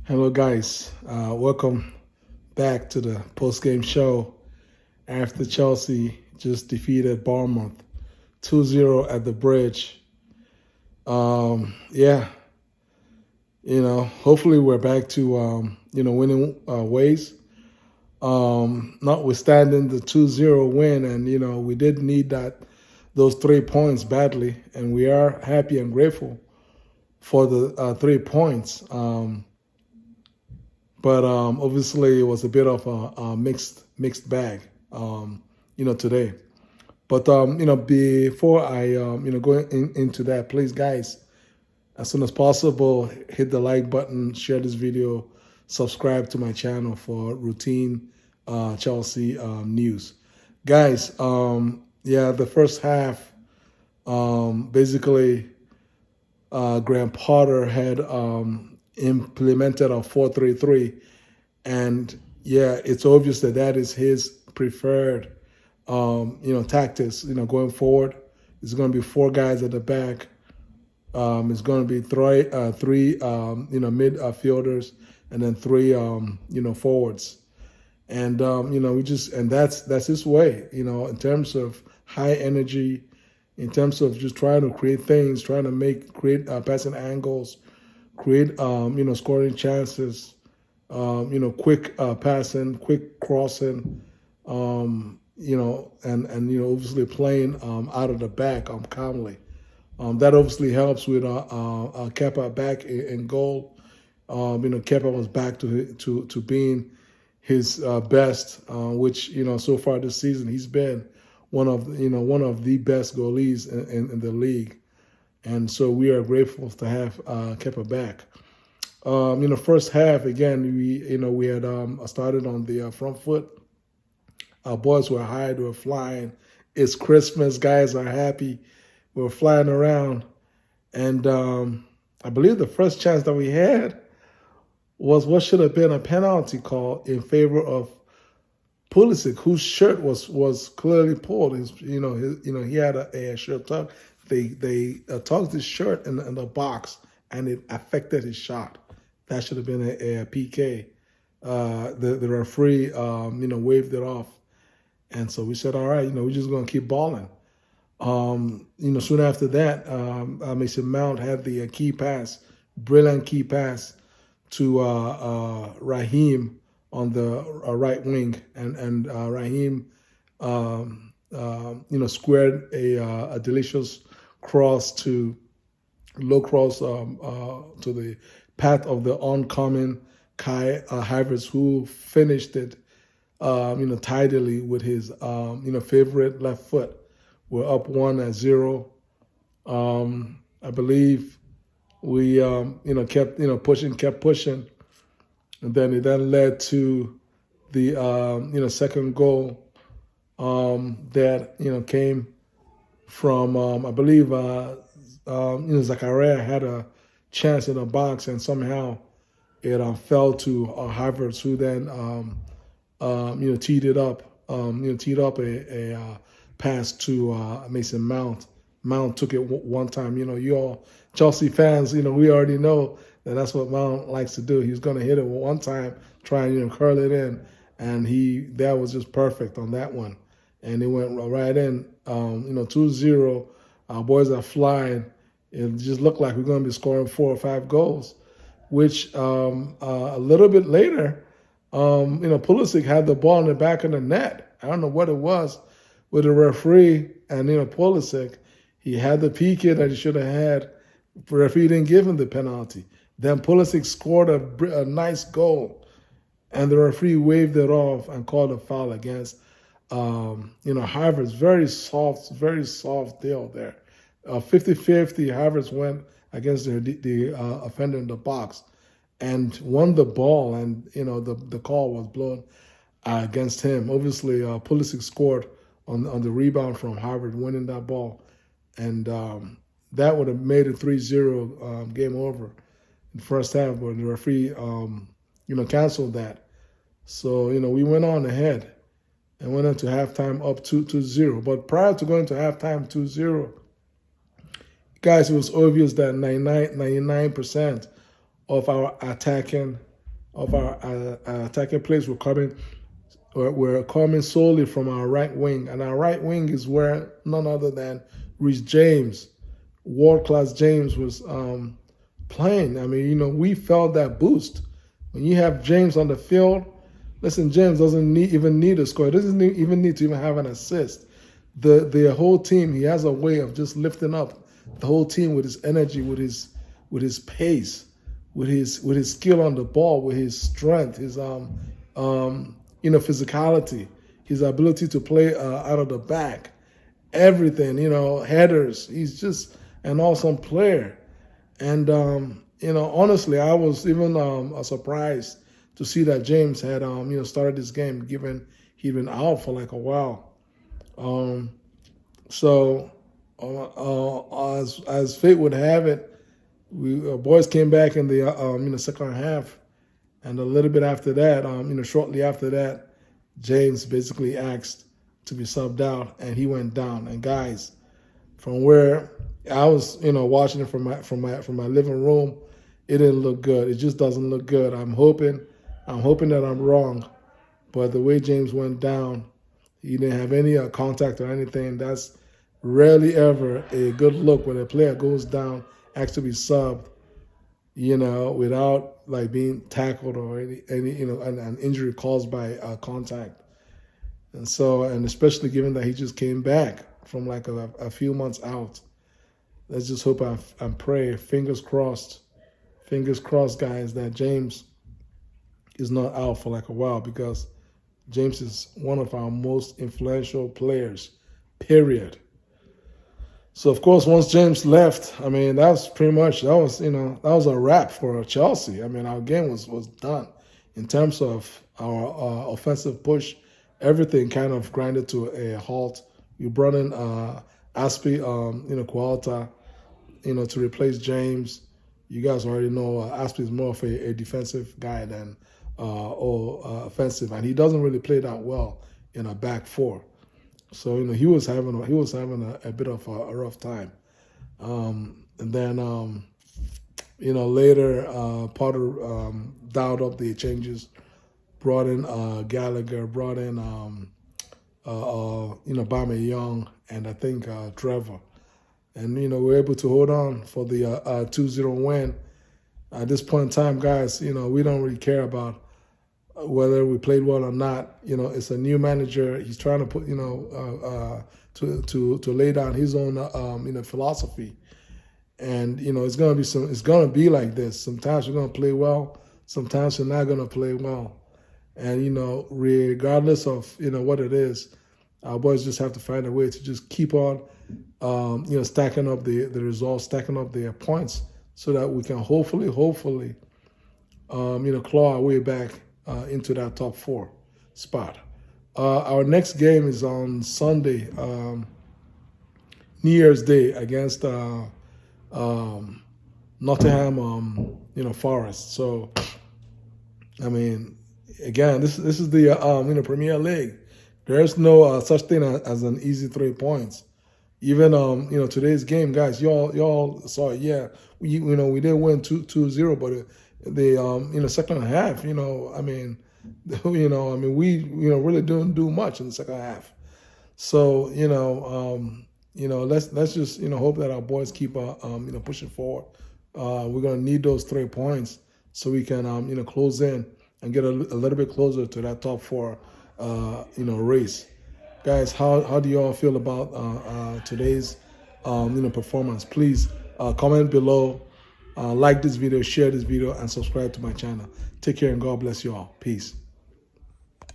Hello, guys. Welcome back to the post-game show after Chelsea just defeated Bournemouth 2-0 at the bridge. Yeah, hopefully we're back to, winning ways. Notwithstanding the 2-0 win, and, we did need those 3 points badly, and we are happy and grateful for the 3 points. But obviously, it was a bit of a mixed bag, today. But before I go into that, please, guys, as soon as possible, hit the like button, share this video, subscribe to my channel for routine Chelsea news, guys. The first half, basically, Graham Potter had implemented a 4-3-3, and yeah, it's obvious that is his preferred tactics. Going forward, it's going to be four guys at the back. It's going to be three midfielders, and then three forwards. And that's his way. In terms of high energy, in terms of just trying to create things, trying to create passing angles, create scoring chances, quick passing, quick crossing, and obviously playing out of the back calmly. That obviously helps with Kepa back in goal. Kepa was back to being his best, which so far this season he's been one of the best goalies in the league. And so we are grateful to have Kepa back. First half again, we had started on the front foot. Our boys were high, they were flying. It's Christmas, guys are happy. We were flying around, and I believe the first chance that we had was what should have been a penalty call in favor of Pulisic, whose shirt was clearly pulled. He had a shirt tuck. They tugged his shirt in the box, and it affected his shot. That should have been a PK. The referee, waved it off, and so we said, all right, we're just going to keep balling. Soon after that, Mason Mount had the key pass, brilliant key pass to Raheem on the right wing, and Raheem, squared a delicious cross low cross to the path of the oncoming Kai Havertz, who finished it, tidily with his, favorite left foot. We're up 1-0. I believe we, kept pushing, and then it led to the, second goal that came from I believe Zakaria had a chance in the box, and somehow it fell to Havertz, who then teed it up, a pass to Mason Mount. Mount took it one time. You all Chelsea fans, we already know that's what Mount likes to do. He's going to hit it one time, try and curl it in, and that was just perfect on that one, and it went right in. 2-0. Our boys are flying. It just looked like we're going to be scoring 4 or 5 goals, which a little bit later, Pulisic had the ball in the back of the net. I don't know what it was with the referee and Pulisic. He had the PK that he should have had. The referee didn't give him the penalty. Then Pulisic scored a nice goal, and the referee waved it off and called a foul against Havertz. Very soft deal there. 50-50, Havertz went against the offender in the box and won the ball, and the call was blown against him. Obviously, Pulisic scored on the rebound from Havertz, winning that ball, and that would have made it 3-0 game over in the first half, but the referee canceled that. So we went on ahead and went into halftime up 2-0. But prior to going to halftime 2-0, guys, it was obvious that 99% of our attacking of our attacking plays were coming solely from our right wing, and our right wing is where none other than Reece James, world-class James, was playing. I mean, we felt that boost. When you have James on the field, listen, James doesn't even need a score. He doesn't even need to even have an assist. The whole team, he has a way of just lifting up the whole team with his energy, with his pace, with his skill on the ball, with his strength, his physicality, his ability to play out of the back, everything, headers. He's just an awesome player. And, honestly, I was even surprised to see that James had, started this game, given he'd been out for like a while. So as fate would have it, we boys came back in the second half, and a little bit after that, shortly after that, James basically asked to be subbed out, and he went down. And guys, from where I was, watching it from my living room, it didn't look good. It just doesn't look good. I'm hoping that I'm wrong, but the way James went down, he didn't have any contact or anything. That's rarely ever a good look when a player goes down, asks to be subbed, without like being tackled or any an injury caused by contact. And especially given that he just came back from like a few months out. Let's just hope and pray, fingers crossed, guys, that James is not out for like a while, because James is one of our most influential players, period. So, of course, once James left, I mean, that was a wrap for Chelsea. I mean, our game was done. In terms of our offensive push, everything kind of grinded to a halt. We brought in Aspi, Qualta, to replace James. You guys already know Aspi is more of a defensive guy than offensive, and he doesn't really play that well in a back four. So he was having a bit of a rough time, and then later Potter dialed up the changes, brought in Gallagher, brought in Bama Young, and I think Trevor, and we were able to hold on for the 2-0 win. At this point in time, guys, we don't really care about whether we played well or not. It's a new manager. He's trying to put, to lay down his own, philosophy. And, it's going to be like this. Sometimes you're going to play well. Sometimes you're not going to play well. And, regardless of, what it is, our boys just have to find a way to just keep on, stacking up the results, stacking up their points, so that we can hopefully, claw our way back into that top 4 spot. Our next game is on Sunday, New Year's Day, against Nottingham, Forest. So, I mean, again, this is the Premier League. There's no such thing as an easy 3 points. Even today's game, guys, y'all saw it. Yeah, we did win 2-0, but the second half, we really didn't do much in the second half. So let's just hope that our boys keep pushing forward. We're gonna need those 3 points so we can close in and get a little bit closer to that top 4 race. Guys, how do you all feel about today's performance? Please comment below, like this video, share this video, and subscribe to my channel. Take care and God bless you all. Peace.